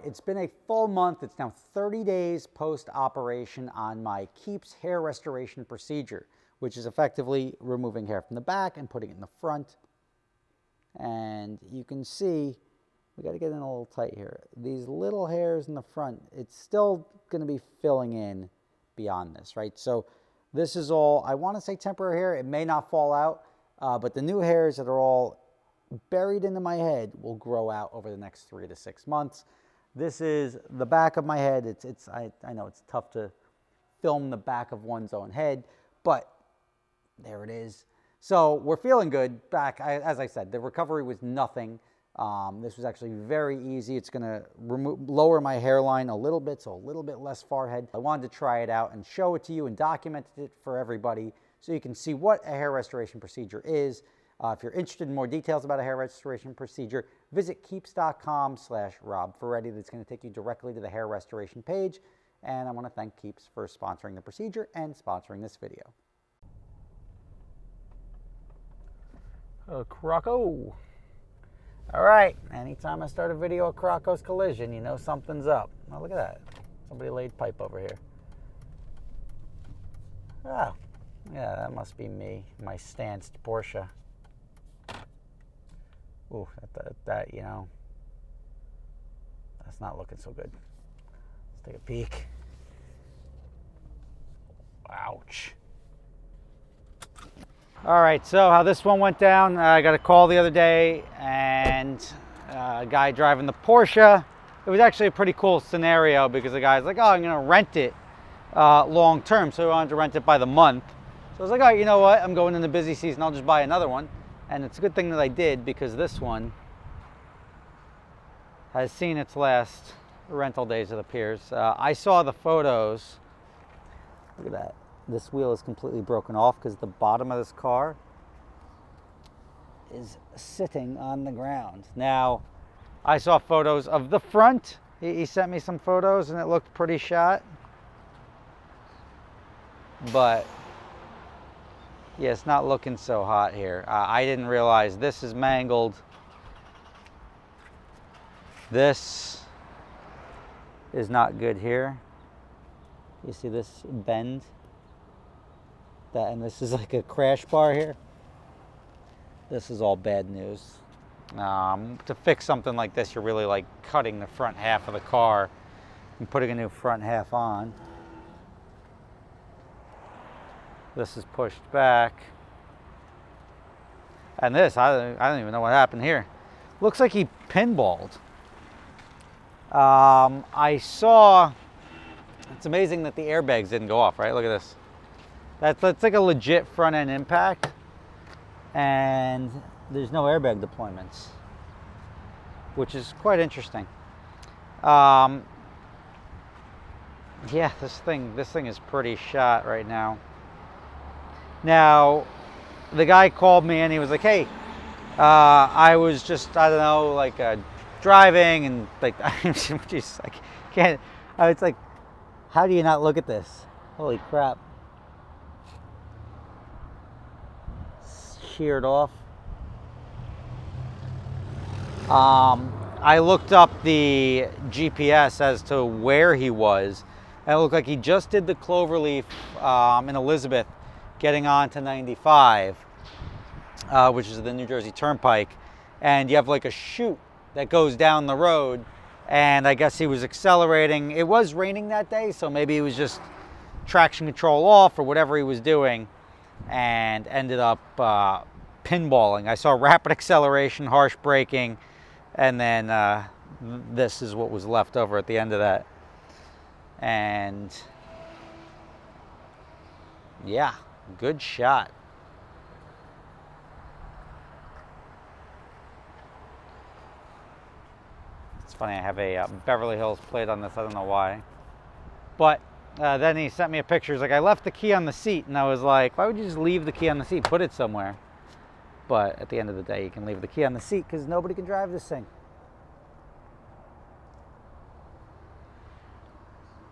It's been a full month. It's now 30 days post-operation on my Keeps hair restoration procedure, which is effectively removing hair from the back and putting it in the front. And you can see, we got to get in a little tight here. These little hairs in the front, it's still going to be filling in beyond this, right? So this is all, I want to say temporary hair. It may not fall out, but the new hairs that are all buried into my head will grow out over the next 3 to 6 months. This is the back of my head. I know it's tough to film the back of one's own head, but there it is. So we're feeling good back. As I said, the recovery was nothing. This was actually very easy. It's going to lower my hairline a little bit, so a little bit less forehead. I wanted to try it out and show it to you and document it for everybody so you can see what a hair restoration procedure is. If you're interested in more details about a hair restoration procedure, visit keeps.com/Rob Ferretti. That's going to take you directly to the hair restoration page. And I want to thank Keeps for sponsoring the procedure and sponsoring this video. Croco. All right, anytime I start a video of Croco's collision, you know something's up. Oh, look at that. Somebody laid pipe over here. Oh, yeah, that must be me, my stanced Porsche. Ooh, that, you know, that's not looking so good. Let's take a peek. Ouch. All right, so how this one went down, I got a call the other day, and a guy driving the Porsche. It was actually a pretty cool scenario because the guy's like, oh, I'm gonna rent it long term, so he wanted to rent it by the month. So I was like, all right, you know what, I'm going into busy season, I'll just buy another one. And it's a good thing that I did, because this one has seen its last rental days, it appears. I saw the photos. Look at that. This wheel is completely broken off because the bottom of this car is sitting on the ground. Now, I saw photos of the front. He sent me some photos and it looked pretty shot. But yeah, it's not looking so hot here. I didn't realize this is mangled. This is not good here. You see this bend? And this is like a crash bar here. This is all bad news. To fix something like this, you're really like cutting the front half of the car and putting a new front half on. This is pushed back. And this, I don't even know what happened here. Looks like he pinballed. I saw, it's amazing that the airbags didn't go off, right? Look at this. That's like a legit front end impact. And there's no airbag deployments, which is quite interesting. Yeah, this thing is pretty shot right now. Now, the guy called me and he was like, hey, I was just, I don't know, like driving and like, just, I can't, I was like, how do you not look at this? Holy crap. Sheared off. I looked up the GPS as to where he was, and it looked like he just did the Cloverleaf in Elizabeth, getting on to 95, which is the New Jersey Turnpike, and you have like a chute that goes down the road, and I guess he was accelerating. It was raining that day, so maybe he was just traction control off or whatever he was doing, and ended up pinballing. I saw rapid acceleration, harsh braking, and then this is what was left over at the end of that. And yeah, good shot. It's funny, I have a Beverly Hills plate on this, I don't know why. But then he sent me a picture. He's like, I left the key on the seat. And I was like, why would you just leave the key on the seat? Put it somewhere. But at the end of the day, you can leave the key on the seat because nobody can drive this thing.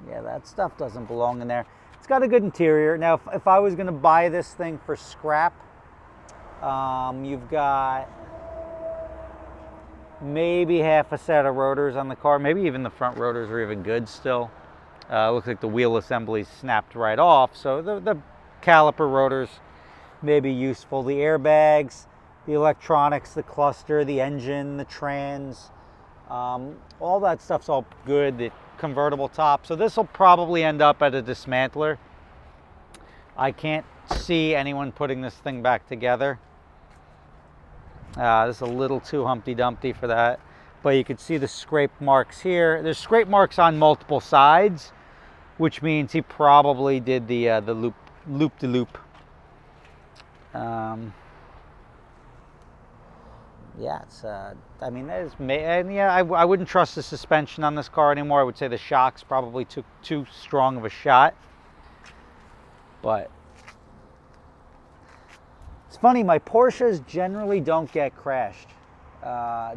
Yeah, that stuff doesn't belong in there. It's got a good interior. Now, if I was going to buy this thing for scrap, you've got maybe half a set of rotors on the car. Maybe even the front rotors are even good still. Looks like the wheel assembly snapped right off, so the caliper rotors may be useful. The airbags, the electronics, the cluster, the engine, the trans, all that stuff's all good. The convertible top. So this will probably end up at a dismantler. I can't see anyone putting this thing back together. This is a little too Humpty Dumpty for that. But you can see the scrape marks here. There's scrape marks on multiple sides, which means he probably did the loop-de-loop. Yeah, it's, I mean, and yeah, I wouldn't trust the suspension on this car anymore. I would say the shocks probably took too strong of a shot. But it's funny, my Porsches generally don't get crashed.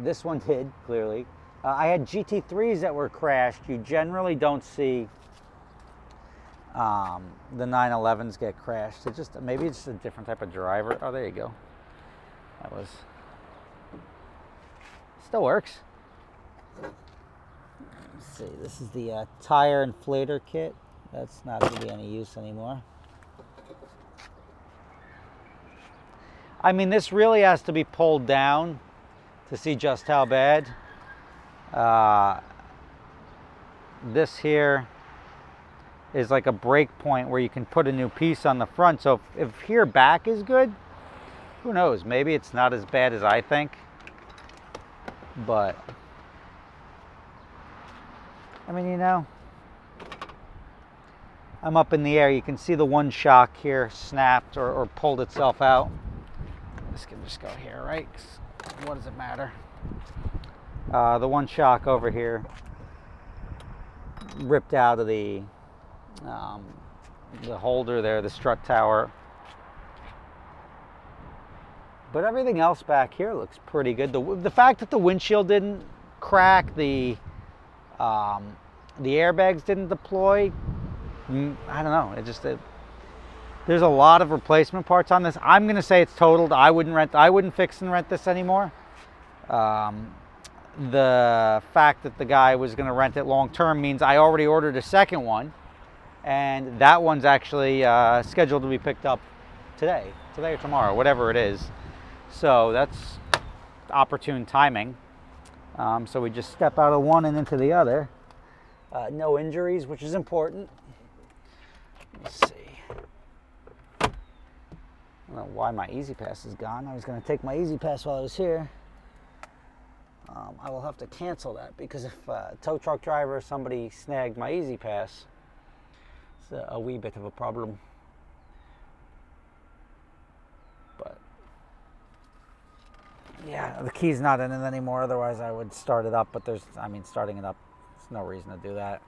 This one did, clearly. I had GT3s that were crashed. You generally don't see the 911s get crashed. It just, maybe it's just a different type of driver. Oh, there you go. That was... Still works. Let's see, this is the tire inflator kit. That's not going to be any use anymore. I mean, this really has to be pulled down to see just how bad. This here is like a break point where you can put a new piece on the front. So if here back is good, who knows? Maybe it's not as bad as I think. But, I mean, you know, I'm up in the air. You can see the one shock here snapped or pulled itself out. This can just go here, right? What does it matter? The one shock over here ripped out of the holder there, the strut tower. But everything else back here looks pretty good. The fact that the windshield didn't crack, the airbags didn't deploy, I don't know. There's a lot of replacement parts on this. I'm gonna say it's totaled. I wouldn't fix and rent this anymore. The fact that the guy was gonna rent it long term means I already ordered a second one, and that one's actually scheduled to be picked up today or tomorrow, whatever it is. So that's opportune timing. So we just step out of one and into the other. No injuries, which is important. Let's see. I don't know why my Easy Pass is gone. I was going to take my Easy Pass while I was here. I will have to cancel that because if a tow truck driver or somebody snagged my Easy Pass, it's a wee bit of a problem. But yeah, the key's not in it anymore. Otherwise, I would start it up. But starting it up, there's no reason to do that.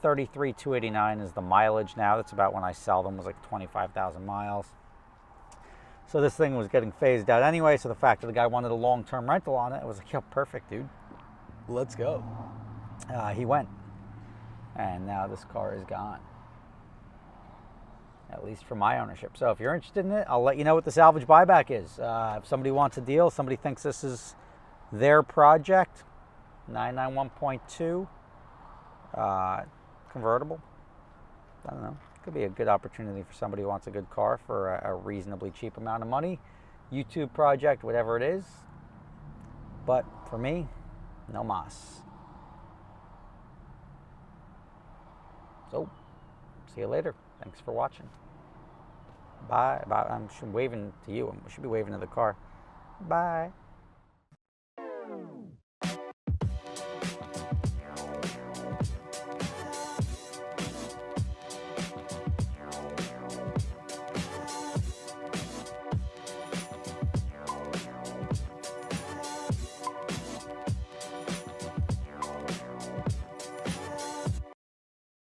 33,289 is the mileage now. That's about when I sell them. It was like 25,000 miles. So this thing was getting phased out anyway. So the fact that the guy wanted a long-term rental on it, it was like, yo, perfect, dude. Let's go. He went, and now this car is gone. At least for my ownership. So if you're interested in it, I'll let you know what the salvage buyback is. If somebody wants a deal, somebody thinks this is their project, 991.2 convertible. I don't know. Could be a good opportunity for somebody who wants a good car for a reasonably cheap amount of money. YouTube project, whatever it is. But for me, no mas. So, see you later. Thanks for watching. Bye. Bye. I'm waving to you. I should be waving to the car. Bye.